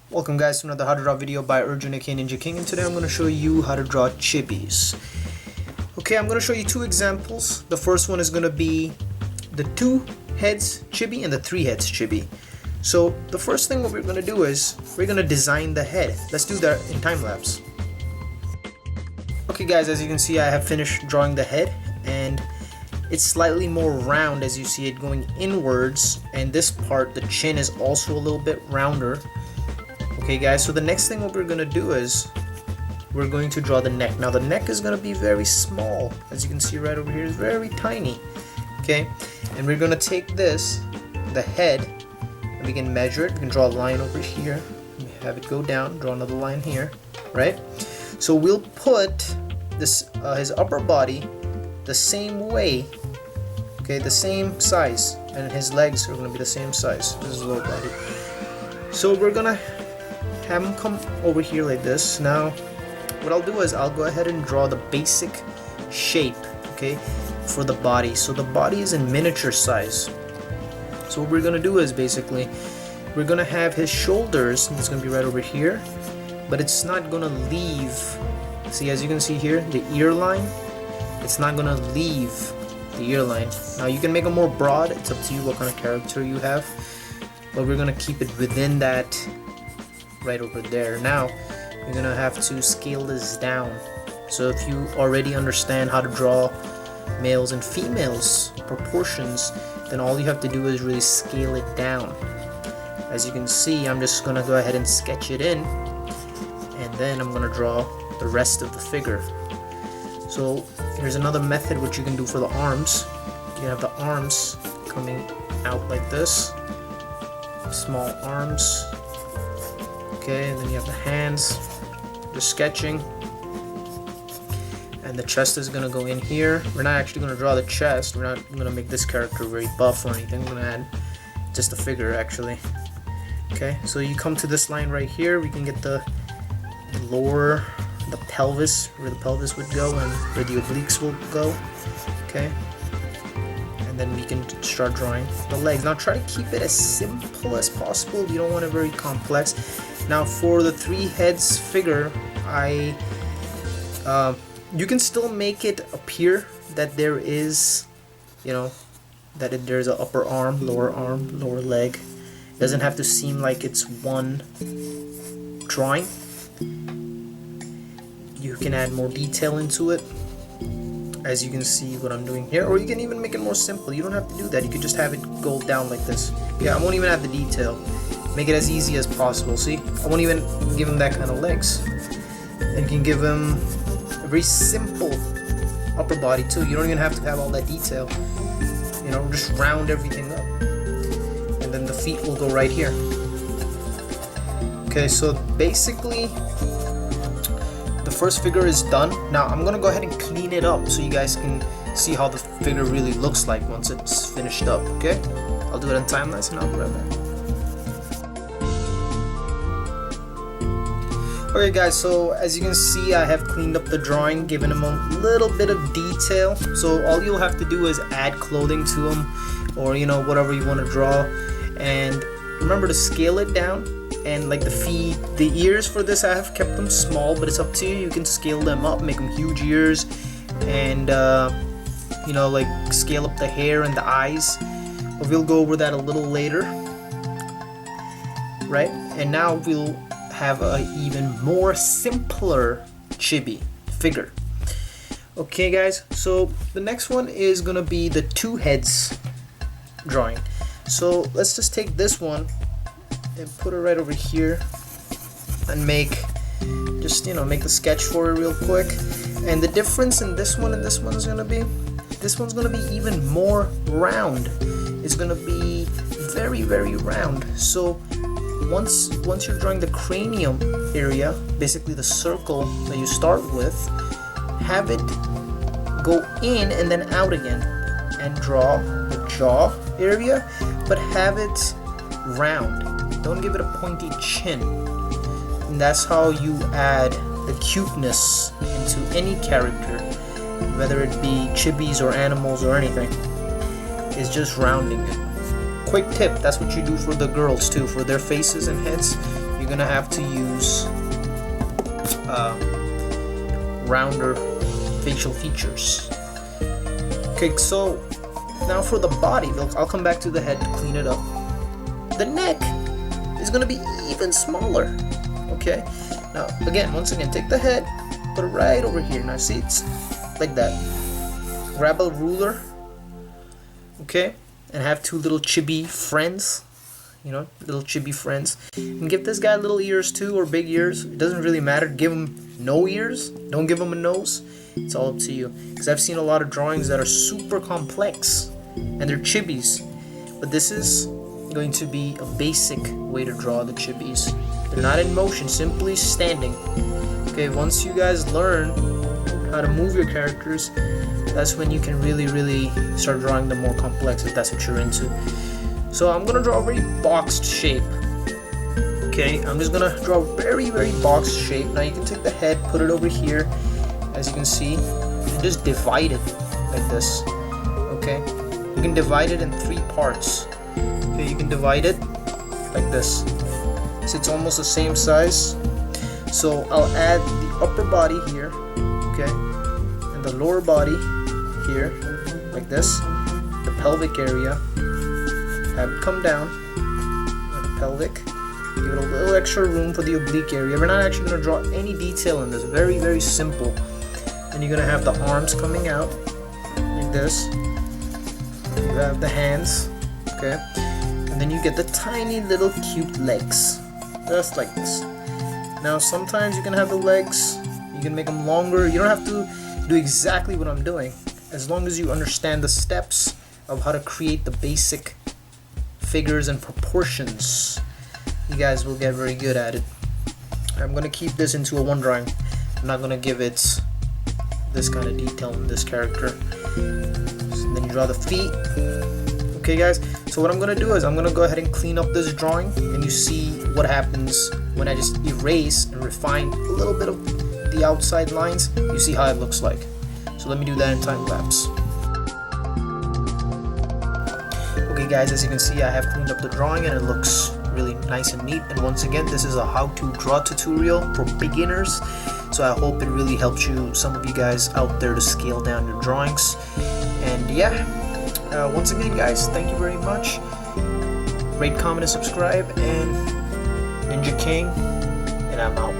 Welcome guys to another how to draw video by Arjun aka Ninja King, and today I'm going to show you how to draw chibis. Okay, I'm going to show you two examples. The first one is going to be the 2 heads chibi and the 3 heads chibi. So the first thing what we're going to do is we're going to design the head. Let's do that in time lapse. Okay guys, as you can see I have finished drawing the head, and it's slightly more round as you see it going inwards, and this part, the chin, is also a little bit rounder. Okay guys, so the next thing what we're gonna do is we're going to draw the neck. Now the neck is gonna be very small, as you can see right over here, is very tiny. Okay, and we're gonna take this, the head, and we can measure it. We can draw a line over here, have it go down, draw another line here, right? So we'll put this his upper body the same way, okay, the same size, and his legs are gonna be the same size as his lower body. So we're gonna have him come over here like this. Now what I'll do is I'll go ahead and draw the basic shape, okay, for the body. So the body is in miniature size. So what we're gonna do is basically we're gonna have his shoulders, and it's gonna be right over here, but it's not gonna leave, see, as you can see here, the ear line, it's not gonna leave the ear line. Now you can make it more broad, it's up to you what kind of character you have, but we're gonna keep it within that right over there. Now you're gonna have to scale this down. So if you already understand how to draw males and females proportions, then all you have to do is really scale it down. As you can see, I'm just gonna go ahead and sketch it in, and then I'm gonna draw the rest of the figure. So here's another method which you can do for the arms. You can have the arms coming out like this, small arms. Okay, and then you have the hands, just sketching, and the chest is gonna go in here. We're not actually gonna draw the chest. We're not gonna make this character very buff or anything. We're gonna add just a figure actually. Okay, so you come to this line right here. We can get the lower, the pelvis, where the pelvis would go and where the obliques will go. Okay, and then we can start drawing the legs. Now try to keep it as simple as possible. You don't want it very complex. Now for the 3 heads figure, you can still make it appear that there is, you know, that there's an upper arm, lower leg. It doesn't have to seem like it's one drawing. You can add more detail into it, as you can see what I'm doing here, or you can even make it more simple. You don't have to do that. You could just have it go down like this. Yeah, I won't even add the detail. Make it as easy as possible. See, I won't even give him that kind of legs. And you can give him a very simple upper body too. You don't even have to have all that detail. You know, just round everything up, and then the feet will go right here. Okay, so basically the first figure is done. Now I'm gonna go ahead and clean it up so you guys can see how the figure really looks like once it's finished up. Okay, I'll do it in time lapse and I'll be right back. Okay guys, so as you can see I have cleaned up the drawing, given him a little bit of detail. So all you'll have to do is add clothing to him, or you know, whatever you want to draw, and remember to scale it down. And like the feet, the ears for this, I have kept them small, but it's up to you. You can scale them up, make them huge ears, and you know, like scale up the hair and the eyes. But we'll go over that a little later, right? And now we'll have a even more simpler chibi figure. Okay guys, so the next one is gonna be the 2 heads drawing. So let's just take this one and put it right over here and make, just, you know, make a sketch for it real quick. And the difference in this one and this one is gonna be, this one's gonna be even more round. It's gonna be very, very round. So once you're drawing the cranium area, basically the circle that you start with, have it go in and then out again, and draw the jaw area, but have it round. Don't give it a pointy chin. And that's how you add the cuteness into any character, whether it be chibis or animals or anything. It's just rounding it. Quick tip, that's what you do for the girls too. For their faces and heads, you you're gonna have to use rounder facial features. Okay, so now for the body, I'll come back to the head to clean it up. The neck is gonna be even smaller. Okay, now once again, take the head, put it right over here. Now see, it's like that. Grab a ruler, okay, and have two little chibi friends. You know, little chibi friends. And give this guy little ears too, or big ears. It doesn't really matter. Give him no ears. Don't give him a nose. It's all up to you. Because I've seen a lot of drawings that are super complex, and they're chibis. But this is going to be a basic way to draw the chibis. They're not in motion, simply standing. Okay, once you guys learn how to move your characters, that's when you can really start drawing them more complex, if that's what you're into. So I'm gonna draw a very boxed shape. Okay, I'm just gonna draw a very boxed shape. Now you can take the head, put it over here, as you can see, and just divide it like this. Okay, you can divide it in 3 parts. Okay, you can divide it like this. So it's almost the same size. So I'll add the upper body here, okay, and the lower body here, like this. The pelvic area. Have it come down on the pelvic. Give it a little extra room for the oblique area. We're not actually going to draw any detail in this. Very simple. And you're going to have the arms coming out like this. You have the hands, okay, and then you get the tiny little cute legs, just like this. Now sometimes you can have the legs, you can make them longer. You don't have to do exactly what I'm doing, as long as you understand the steps of how to create the basic figures and proportions. You guys will get very good at it. I'm gonna keep this into a one drawing. I'm not gonna give it this kind of detail in this character. So then you draw the feet. Okay guys, so what I'm gonna do is I'm gonna go ahead and clean up this drawing, and you see what happens when I just erase and refine a little bit of the outside lines. You see how it looks like. So let me do that in time lapse. Okay guys, as you can see, I have cleaned up the drawing and it looks really nice and neat. And once again, this is a how to draw tutorial for beginners. So I hope it really helps you, some of you guys out there, to scale down your drawings. And yeah, once again guys, thank you very much. Rate, comment, and subscribe. And Ninja King, and I'm out.